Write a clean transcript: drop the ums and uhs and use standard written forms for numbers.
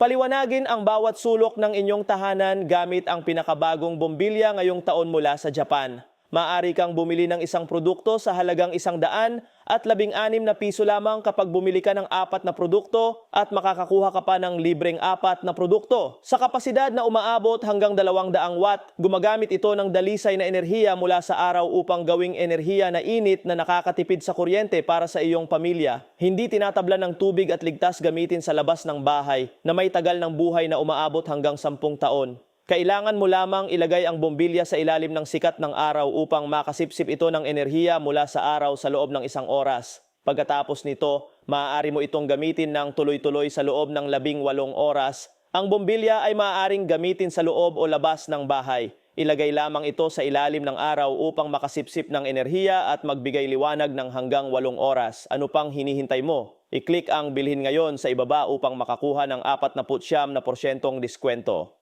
Paliwanagin ang bawat sulok ng inyong tahanan gamit ang pinakabagong bombilya ngayong taon mula sa Japan. Maaari kang bumili ng isang produkto sa halagang 100 at 16 na piso lamang kapag bumili ka ng 4 na produkto at makakakuha ka pa ng libreng 4 na produkto. Sa kapasidad na umaabot hanggang 200 watt, gumagamit ito ng dalisay na enerhiya mula sa araw upang gawing enerhiya na init na nakakatipid sa kuryente para sa iyong pamilya. Hindi tinatablan ng tubig at ligtas gamitin sa labas ng bahay na may tagal ng buhay na umaabot hanggang 10 taon. Kailangan mo lamang ilagay ang bombilya sa ilalim ng sikat ng araw upang makasipsip ito ng enerhiya mula sa araw sa loob ng 1 oras. Pagkatapos nito, maaari mo itong gamitin ng tuloy-tuloy sa loob ng 18 oras. Ang bombilya ay maaaring gamitin sa loob o labas ng bahay. Ilagay lamang ito sa ilalim ng araw upang makasipsip ng enerhiya at magbigay liwanag ng hanggang 8 oras. Ano pang hinihintay mo? I-click ang bilhin ngayon sa ibaba upang makakuha ng 49% diskwento.